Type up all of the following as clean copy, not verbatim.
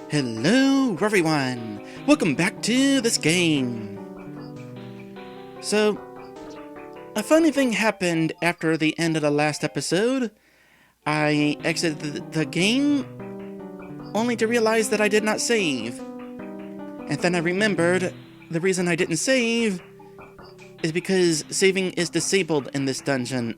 Hello everyone! Welcome back to this game! So, a funny thing happened after the end of the last episode. I exited the game, only to realize that I did not save. And then I remembered the reason I didn't save is because saving is disabled in this dungeon.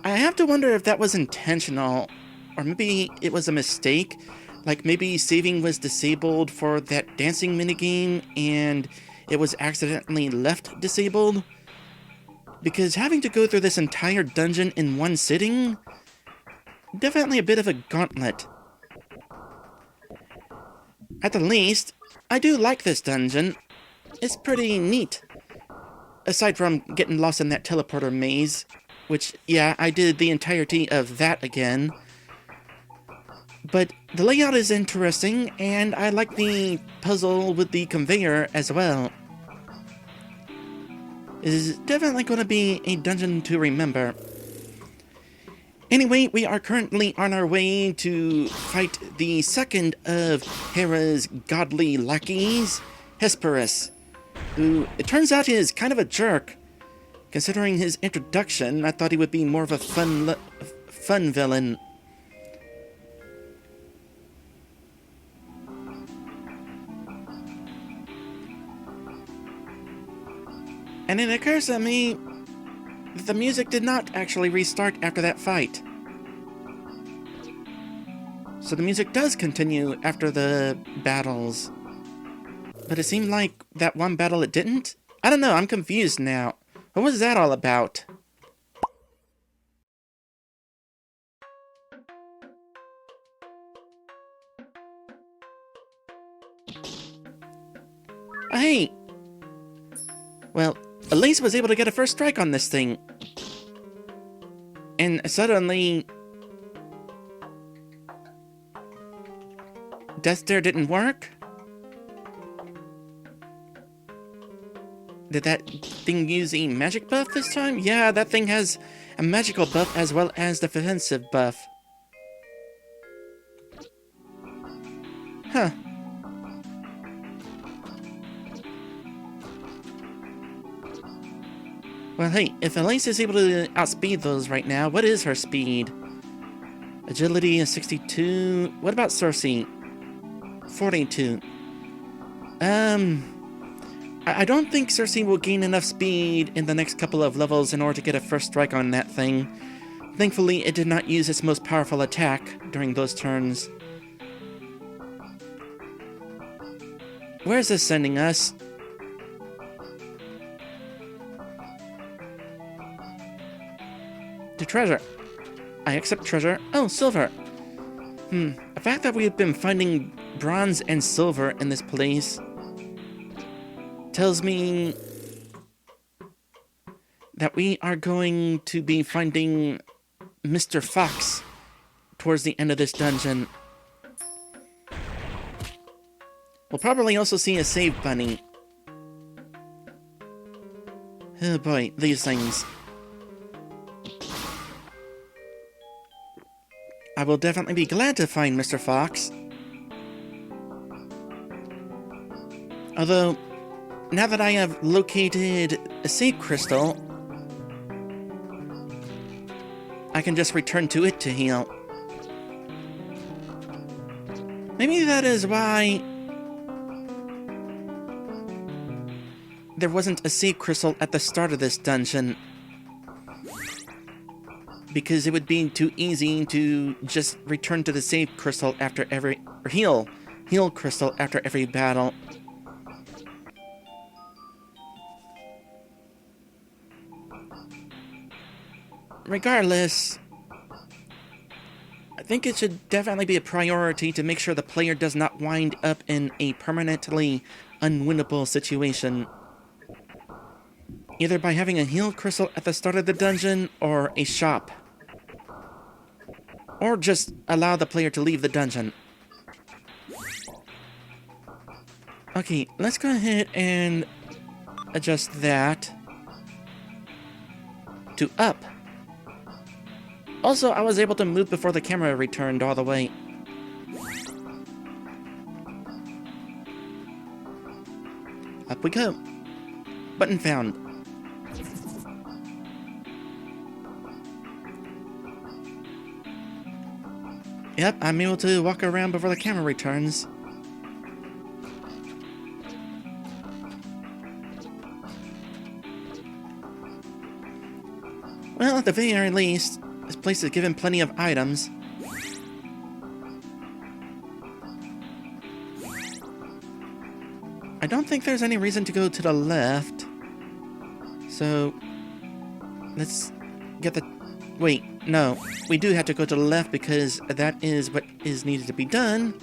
I have to wonder if that was intentional, or maybe it was a mistake. Like, maybe saving was disabled for that dancing minigame, and it was accidentally left disabled? Because having to go through this entire dungeon in one sitting? Definitely a bit of a gauntlet. At the least, I do like this dungeon. It's pretty neat. Aside from getting lost in that teleporter maze, which, yeah, I did the entirety of that again. But the layout is interesting, and I like the puzzle with the conveyor as well. It is definitely going to be a dungeon to remember. Anyway, we are currently on our way to fight the second of Hera's godly lackeys, Hesperus, who, it turns out, is kind of a jerk. Considering his introduction, I thought he would be more of a fun villain. And it occurs to me that the music did not actually restart after that fight. So the music does continue after the battles. But it seemed like that one battle it didn't? I don't know, I'm confused now. What was that all about? Oh, hey! Well, Lyssa was able to get a first strike on this thing. And suddenly... Death Stare didn't work? Did that thing use a magic buff this time? Yeah, that thing has a magical buff as well as the defensive buff. Huh. Well, hey, if Lyssa is able to outspeed those right now, what is her speed? Agility is 62. What about Cersei? 42. I don't think Cersei will gain enough speed in the next couple of levels in order to get a first strike on that thing. Thankfully, it did not use its most powerful attack during those turns. Where is this sending us? To treasure. I accept treasure. Oh, silver. The fact that we've been finding bronze and silver in this place tells me that we are going to be finding Mr. Fox towards the end of this dungeon. We'll probably also see a save bunny. Oh boy, these things. I will definitely be glad to find Mr. Fox. Although, now that I have located a save crystal, I can just return to it to heal. Maybe that is why there wasn't a save crystal at the start of this dungeon. Because it would be too easy to just return to the save crystal after every... or heal crystal after every battle. Regardless, I think it should definitely be a priority to make sure the player does not wind up in a permanently unwinnable situation. Either by having a heal crystal at the start of the dungeon, or a shop. Or just allow the player to leave the dungeon. Okay, let's go ahead and adjust that to up. Also, I was able to move before the camera returned all the way. Up we go. Button found. Yep, I'm able to walk around before the camera returns. Well, at the very least, this place is given plenty of items. I don't think there's any reason to go to the left. So, let's get the... Wait, no. We do have to go to the left because that is what is needed to be done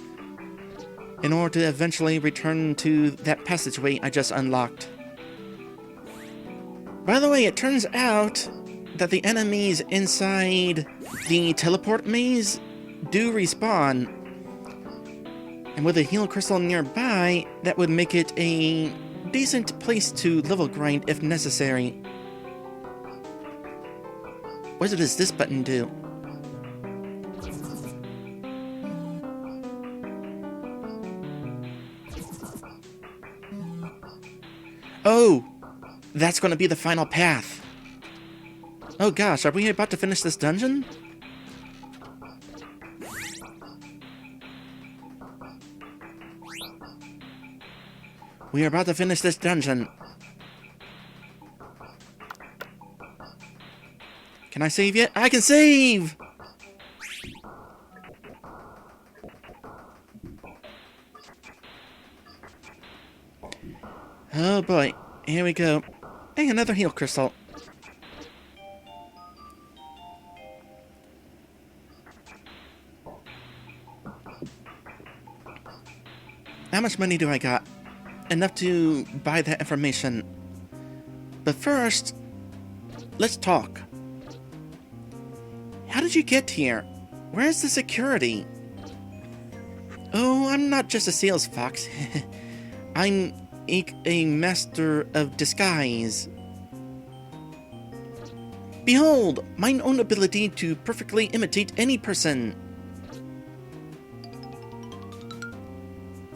in order to eventually return to that passageway I just unlocked. By the way, it turns out that the enemies inside the teleport maze do respawn. And with a heal crystal nearby, that would make it a decent place to level grind if necessary. What does this button do? Oh! That's gonna be the final path. Oh gosh, are we about to finish this dungeon? We are about to finish this dungeon. Can I save yet? I can save! Oh boy, here we go. Hey, another heal crystal. How much money do I got? Enough to buy that information. But first, let's talk. How did you get here? Where's the security? Oh, I'm not just a sales fox. I'm a master of disguise. Behold, mine own ability to perfectly imitate any person.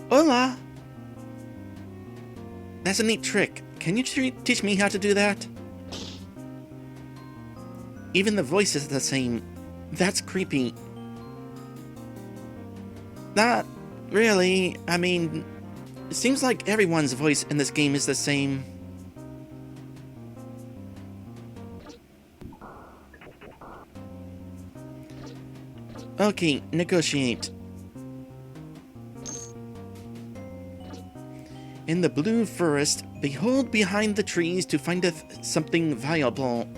Hola! That's a neat trick. Can you teach me how to do that? Even the voice is the same. That's creepy. Not really. I mean, it seems like everyone's voice in this game is the same. Okay, negotiate. In the blue forest, behold behind the trees to findeth something valuable.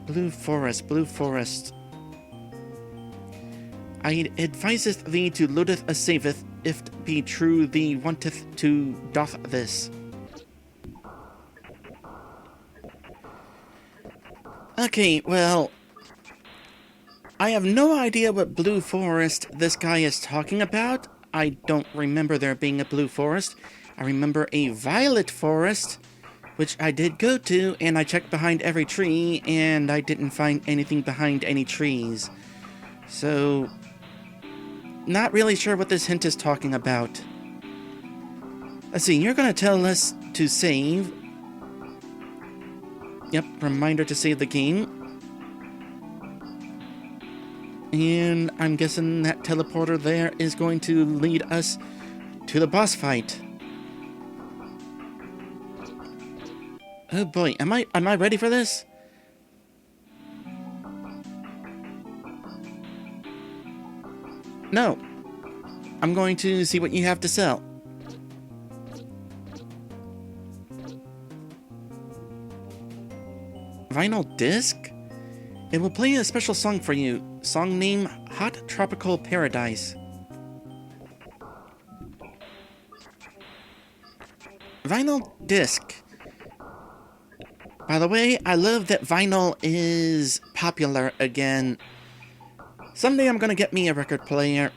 Blue forest, blue forest. I adviseth thee to loadeth a saveth, if be true thee wanteth to doth this. Okay, well, I have no idea what blue forest this guy is talking about. I don't remember there being a blue forest. I remember a violet forest, which I did go to, and I checked behind every tree, and I didn't find anything behind any trees. So, not really sure what this hint is talking about. Let's see, you're gonna tell us to save. Yep, reminder to save the game. And I'm guessing that teleporter there is going to lead us to the boss fight. Oh boy, am I ready for this? No. I'm going to see what you have to sell. Vinyl disc? It will play a special song for you. Song name, Hot Tropical Paradise. Vinyl disc. By the way, I love that vinyl is popular again. Someday I'm gonna get me a record player.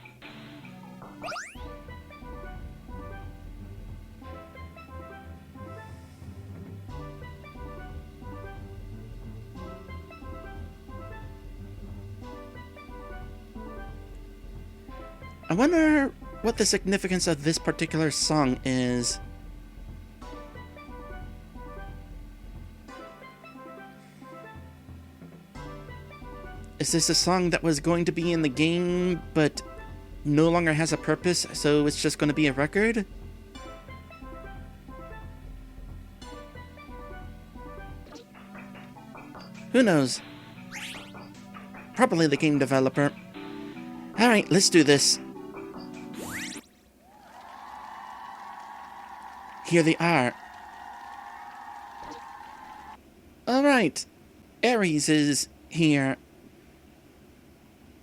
I wonder what the significance of this particular song is. Is this a song that was going to be in the game, but no longer has a purpose, so it's just going to be a record? Who knows? Probably the game developer. Alright, let's do this. Here they are. Alright. Ares is here.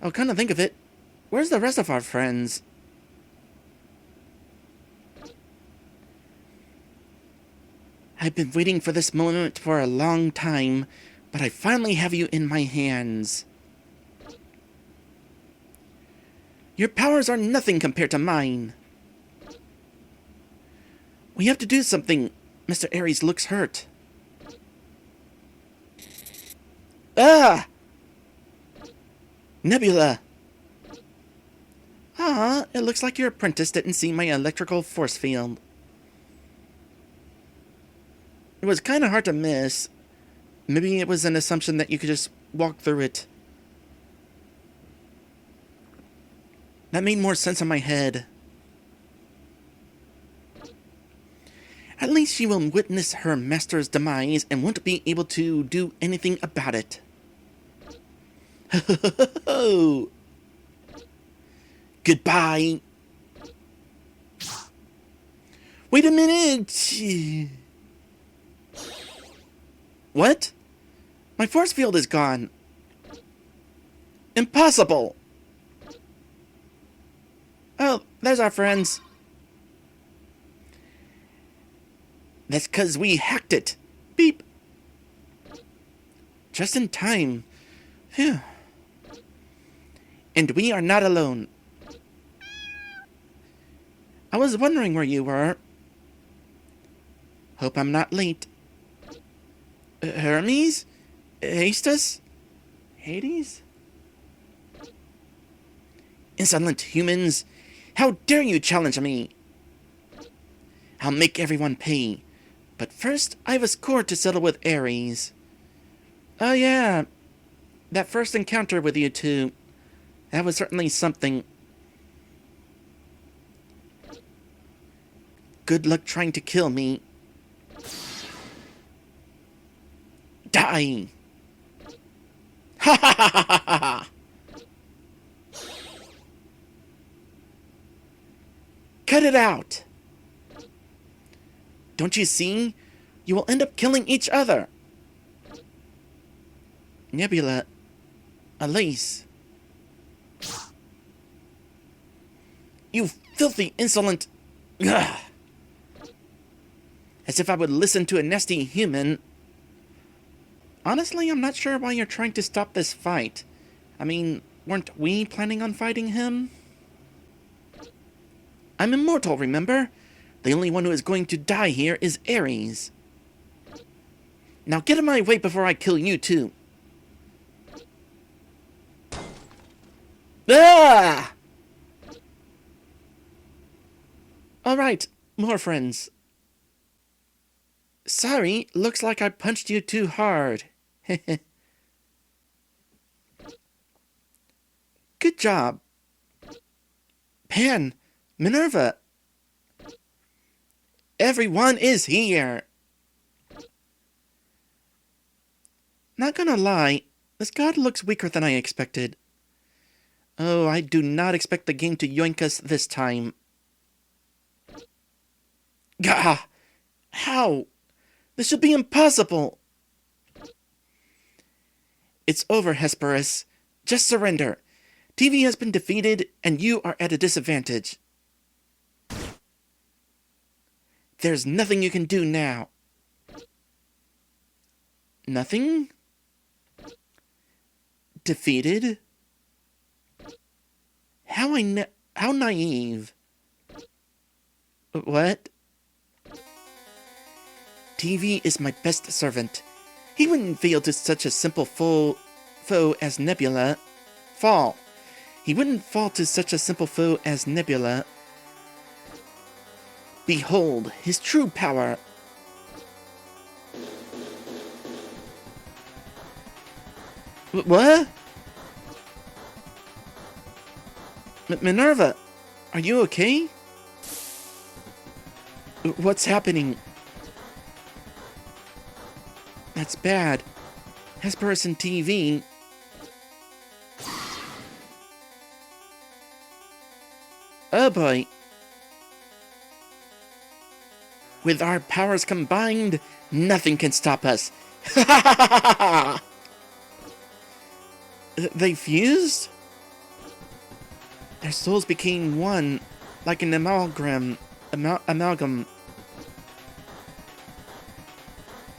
Oh, come to think of it, where's the rest of our friends? I've been waiting for this moment for a long time, but I finally have you in my hands. Your powers are nothing compared to mine. We have to do something. Mr. Ares looks hurt. Ah! Nebula! Ah, it looks like your apprentice didn't see my electrical force field. It was kind of hard to miss. Maybe it was an assumption that you could just walk through it. That made more sense in my head. At least she will witness her master's demise and won't be able to do anything about it. Ho! Goodbye. Wait a minute. What? My force field is gone. Impossible. Oh, there's our friends. That's 'cause we hacked it. Beep. Just in time. Phew. And we are not alone. I was wondering where you were. Hope I'm not late. Hermes? Hestus? Hades? Insolent humans! How dare you challenge me? I'll make everyone pay. But first, I have a score to settle with Ares. Oh yeah, that first encounter with you two. That was certainly something. Good luck trying to kill me. Die! Ha ha ha ha ha ha! Cut it out! Don't you see? You will end up killing each other. Nebula. Elise. You filthy, insolent... Ugh. As if I would listen to a nasty human. Honestly, I'm not sure why you're trying to stop this fight. I mean, weren't we planning on fighting him? I'm immortal, remember? The only one who is going to die here is Ares. Now get in my way before I kill you too. Ah! Alright, more friends. Sorry, looks like I punched you too hard. Good job. Pan, Minerva. Everyone is here. Not gonna lie, this god looks weaker than I expected. Oh, I do not expect the game to yoink us this time. Gah! How? This should be impossible! It's over, Hesperus. Just surrender. TV has been defeated, and you are at a disadvantage. There's nothing you can do now. Nothing? Defeated? How naive. What? TV is my best servant. He wouldn't fail to such a simple foe as Nebula. He wouldn't fall to such a simple foe as Nebula. Behold his true power. What? Minerva, are you okay? What's happening? That's bad. Hesperus and TV. Oh boy. With our powers combined, nothing can stop us. They fused? Their souls became one, like an amalgam.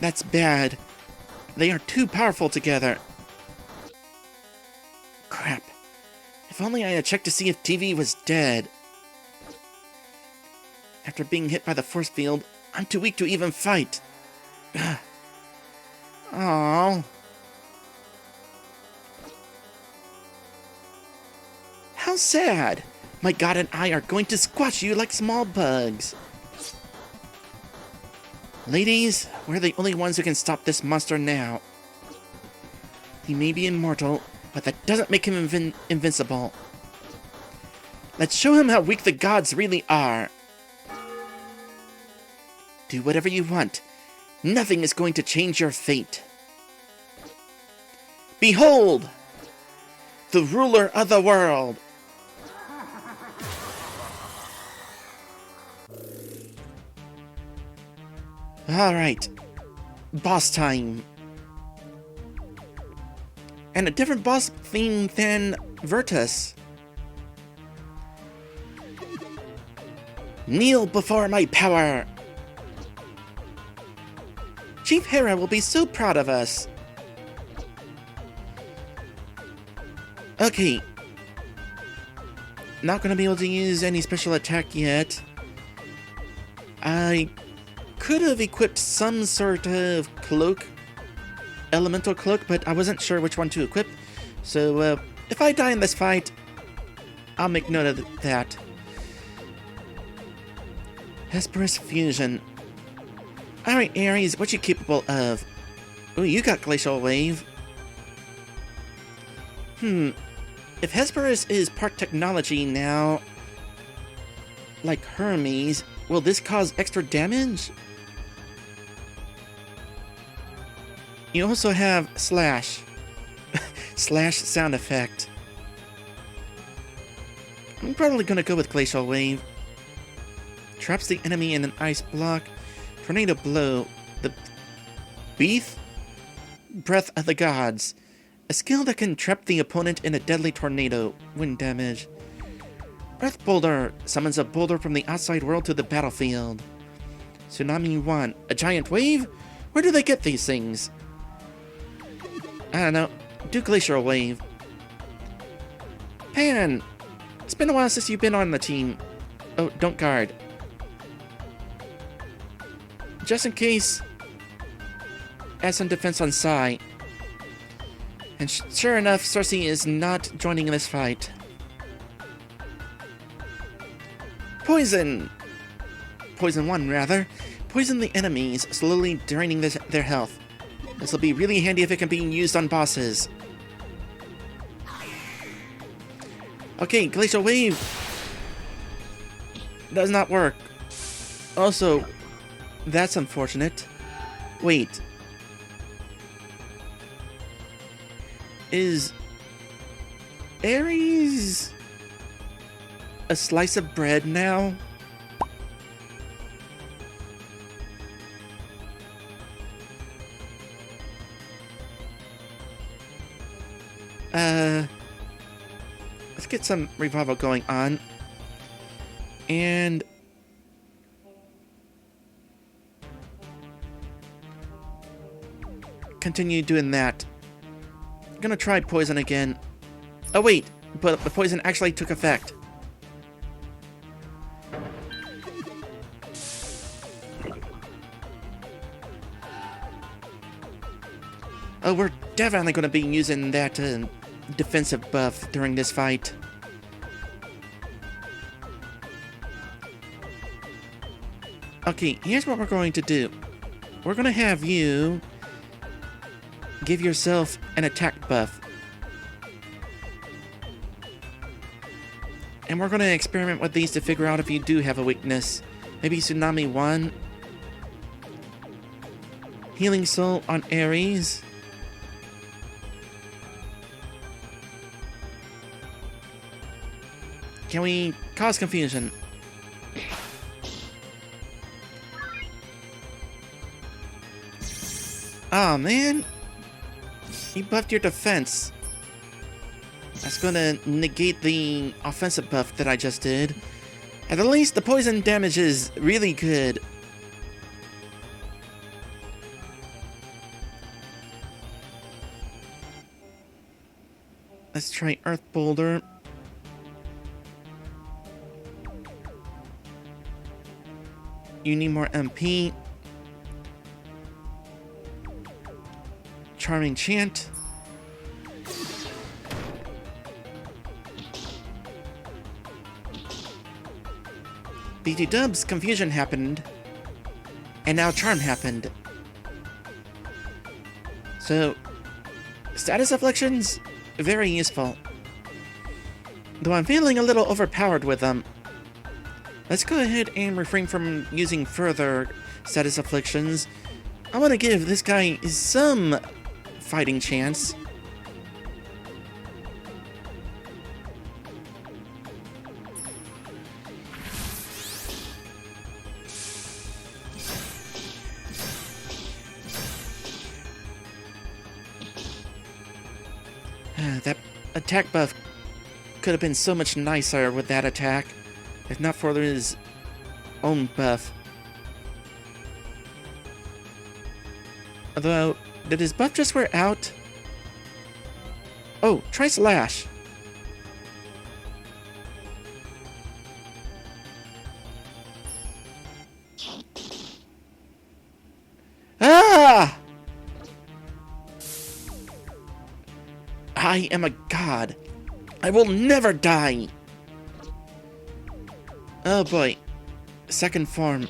That's bad. They are too powerful together. Crap. If only I had checked to see if TV was dead. After being hit by the force field, I'm too weak to even fight. Aww. How sad. My god and I are going to squash you like small bugs. Ladies, we're the only ones who can stop this monster now. He may be immortal, but that doesn't make him invincible. Let's show him how weak the gods really are. Do whatever you want. Nothing is going to change your fate. Behold! The ruler of the world! Alright. Boss time. And a different boss theme than Virtus. Kneel before my power! Chief Hera will be so proud of us. Okay. Not gonna be able to use any special attack yet. I could have equipped some sort of cloak, elemental cloak, but I wasn't sure which one to equip. So, if I die in this fight, I'll make note of that. Hesperus fusion. Alright, Ares, what you capable of? Oh, you got Glacial Wave. If Hesperus is part technology now, like Hermes, will this cause extra damage? You also have Slash. Slash sound effect. I'm probably gonna go with Glacial Wave. Traps the enemy in an ice block. Tornado Blow. The Beef? Breath of the Gods. A skill that can trap the opponent in a deadly tornado. Wind damage. Earth Boulder summons a boulder from the outside world to the battlefield. Tsunami 1. A giant wave? Where do they get these things? I don't know. Do Glacial Wave. Pan! It's been a while since you've been on the team. Oh, don't guard. Just in case, add some defense on Psy. And sure enough, Cersei is not joining in this fight. Poison! Poison 1, rather. Poison the enemies, slowly draining their health. This will be really handy if it can be used on bosses. Okay, Glacial Wave does not work. Also, that's unfortunate. Wait. Is Ares a slice of bread now? Let's get some revival going on. And continue doing that. I'm gonna try poison again. Oh wait, but the poison actually took effect. Oh, we're definitely gonna be using that defensive buff during this fight. Okay, here's what we're going to do. We're going to have you give yourself an attack buff. And we're going to experiment with these to figure out if you do have a weakness. Maybe Tsunami 1. Healing Soul on Ares. Can we cause confusion? Oh man, you buffed your defense. That's gonna negate the offensive buff that I just did. At the least, the poison damage is really good. Let's try Earth Boulder. You need more MP. Charming Chant. BT Dubs, confusion happened. And now Charm happened. So, status afflictions, very useful. Though I'm feeling a little overpowered with them. Let's go ahead and refrain from using further status afflictions. I want to give this guy some fighting chance. That attack buff could have been so much nicer with that attack, if not for his own buff. Although, did his buff just wear out? Oh, try Slash. Ah! I am a god. I will never die. Oh boy. Second form.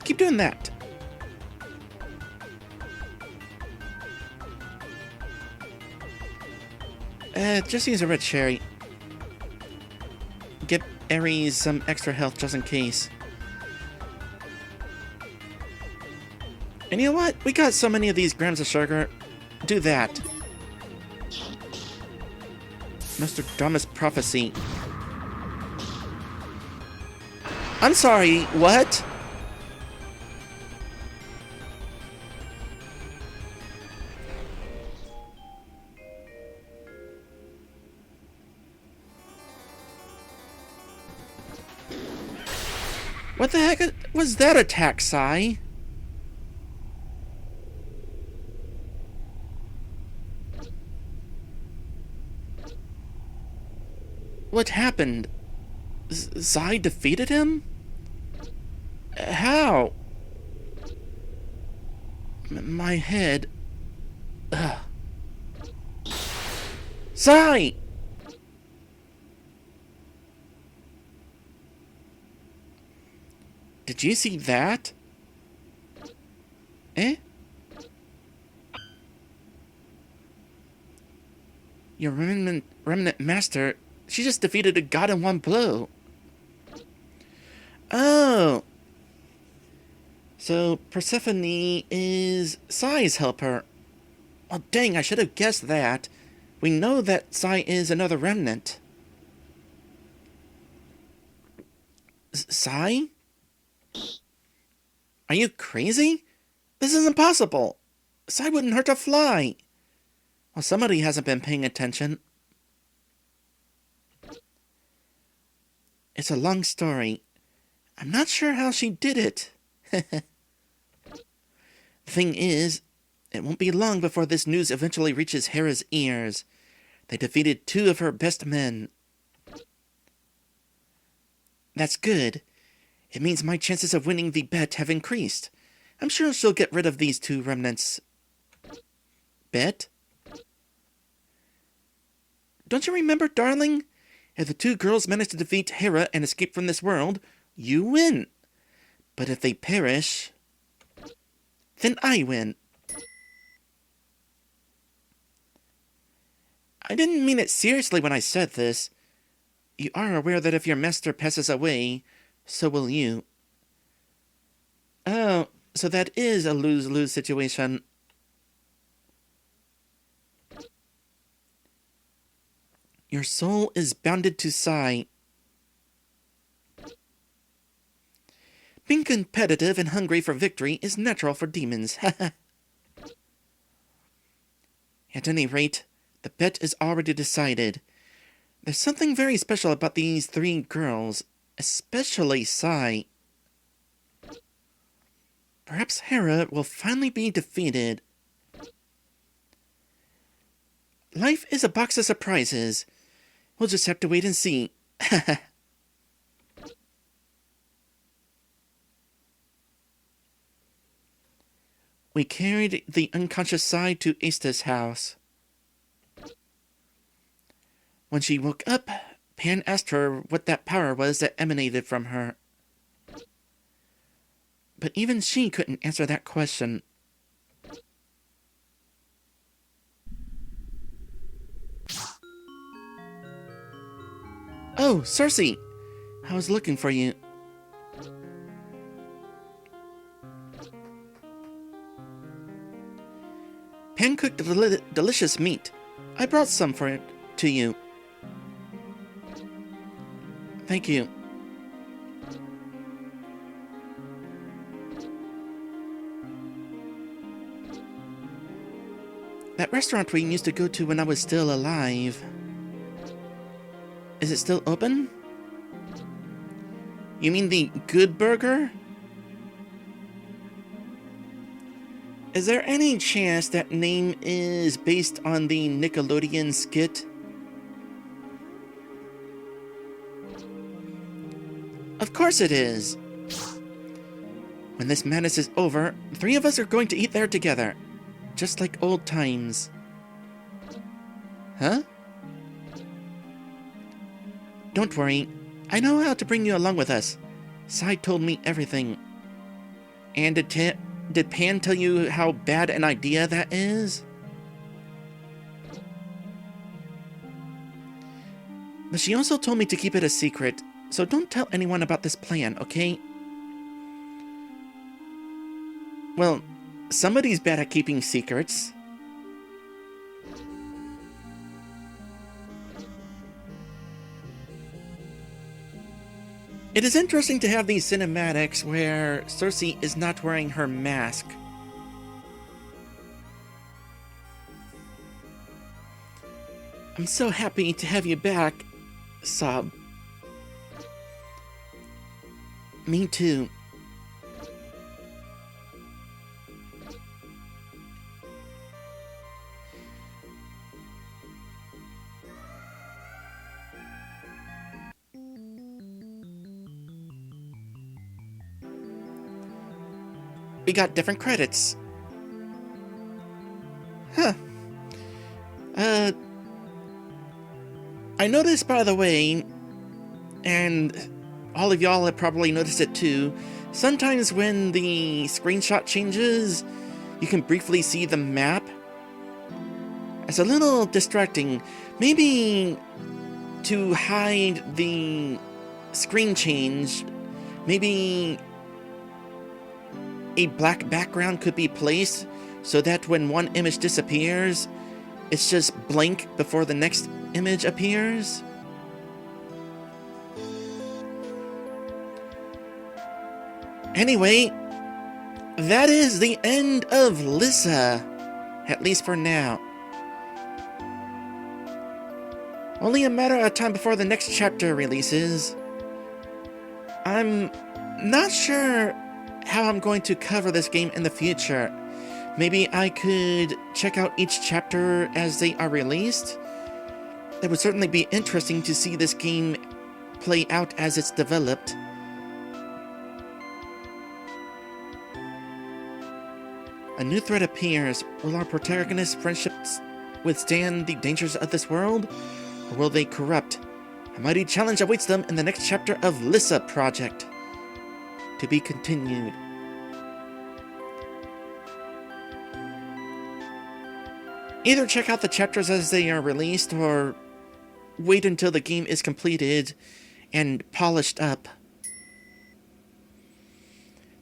Keep doing that. Just use a red cherry. Get Ares some extra health just in case. And you know what? We got so many of these grams of sugar. Do that. Nostradamus prophecy. I'm sorry, what? What the heck was that attack, Sai? What happened? Sai defeated him? How? My head. Ugh. Sai! Did you see that? Eh? Your remnant master, she just defeated a god in one blow. Oh. So Persephone is Sai's helper. Oh dang, I should have guessed that. We know that Sai is another remnant. Sai? Are you crazy? This is impossible. Sai wouldn't hurt a fly. Well, somebody hasn't been paying attention. It's a long story. I'm not sure how she did it. The thing is, it won't be long before this news eventually reaches Hera's ears. They defeated 2 of her best men. That's good. It means my chances of winning the bet have increased. I'm sure she'll get rid of these 2 remnants. Bet? Don't you remember, darling? If the two girls manage to defeat Hera and escape from this world, you win. But if they perish, then I win. I didn't mean it seriously when I said this. You are aware that if your master passes away, so will you. Oh, so that is a lose-lose situation. Your soul is bounded to Sai. Being competitive and hungry for victory is natural for demons. At any rate, the bet is already decided. There's something very special about these three girls, especially Sai. Perhaps Hera will finally be defeated. Life is a box of surprises. We'll just have to wait and see. We carried the unconscious Sai to Asta's house. When she woke up, Pan asked her what that power was that emanated from her. But even she couldn't answer that question. Oh, Cersei! I was looking for you. Pan cooked delicious meat. I brought some to you. Thank you. That restaurant we used to go to when I was still alive. Is it still open? You mean the Good Burger? Is there any chance that name is based on the Nickelodeon skit? Of course it is. When this madness is over, the three of us are going to eat there together. Just like old times. Huh? Don't worry. I know how to bring you along with us. Sai told me everything. And did Pan tell you how bad an idea that is? But she also told me to keep it a secret, so don't tell anyone about this plan, okay? Well, somebody's bad at keeping secrets. It is interesting to have these cinematics where Cersei is not wearing her mask. I'm so happy to have you back, sob. Me too. We got different credits. Huh. I noticed, by the way, and all of y'all have probably noticed it too, sometimes when the screenshot changes, you can briefly see the map. It's a little distracting. Maybe to hide the screen change, maybe a black background could be placed so that when one image disappears, it's just blank before the next image appears. Anyway, that is the end of Lyssa, at least for now. Only a matter of time before the next chapter releases. I'm not sure how I'm going to cover this game in the future. Maybe I could check out each chapter as they are released. It would certainly be interesting to see this game play out as it's developed. A new threat appears. Will our protagonist's friendships withstand the dangers of this world? or will they corrupt? A mighty challenge awaits them in the next chapter of Lyssa Project. To be continued. Either check out the chapters as they are released, or wait until the game is completed and polished up.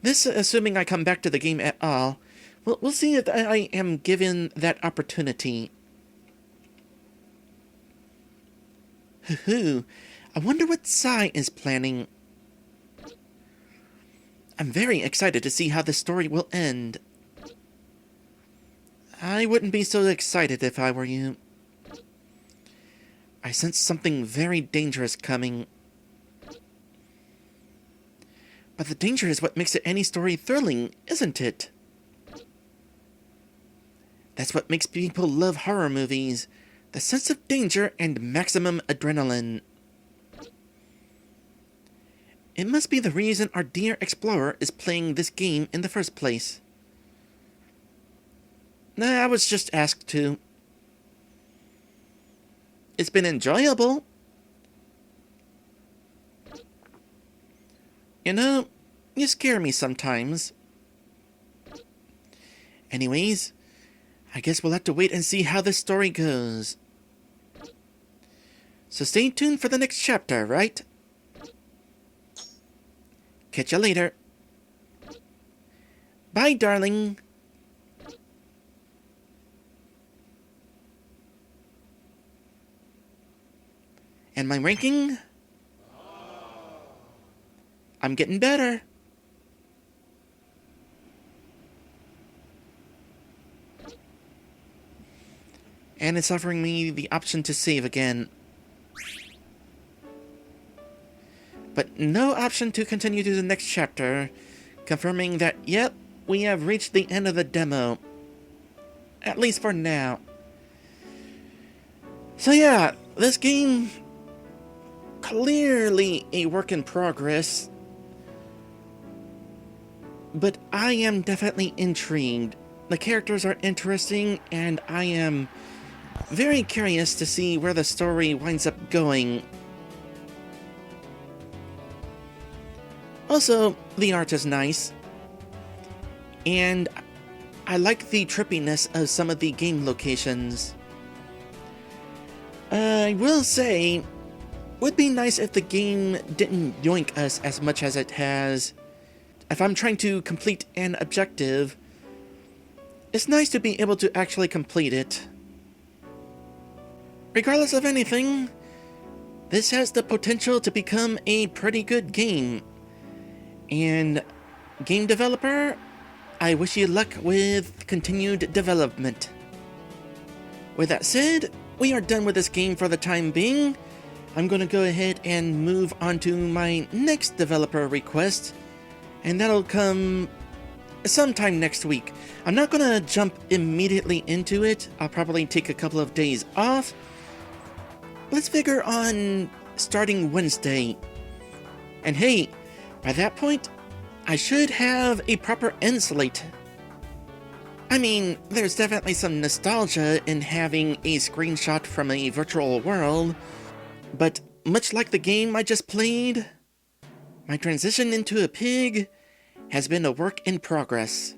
This assuming I come back to the game at all. We'll see if I am given that opportunity. Hoo-hoo. I wonder what Sai is planning. I'm very excited to see how this story will end. I wouldn't be so excited if I were you. I sense something very dangerous coming. But the danger is what makes any story thrilling, isn't it? That's what makes people love horror movies. The sense of danger and maximum adrenaline. It must be the reason our dear explorer is playing this game in the first place. Nah, I was just asked to. It's been enjoyable. You know, you scare me sometimes. Anyways, I guess we'll have to wait and see how this story goes. So stay tuned for the next chapter, right? Catch you later. Bye, darling. And my ranking? I'm getting better. And it's offering me the option to save again. But no option to continue to the next chapter, confirming that, yep, we have reached the end of the demo. At least for now. So yeah, this game, clearly a work in progress. But I am definitely intrigued. The characters are interesting, and I am very curious to see where the story winds up going. Also, the art is nice. And I like the trippiness of some of the game locations. I will say, would be nice if the game didn't yoink us as much as it has. If I'm trying to complete an objective, it's nice to be able to actually complete it. Regardless of anything, this has the potential to become a pretty good game. And game developer, I wish you luck with continued development. With that said, we are done with this game for the time being. I'm going to go ahead and move on to my next developer request, and that'll come sometime next week. I'm not going to jump immediately into it. I'll probably take a couple of days off. Let's figure on starting Wednesday. And hey, by that point, I should have a proper Endslate. I mean, there's definitely some nostalgia in having a screenshot from a virtual world, but much like the game I just played, my transition into a pig has been a work in progress.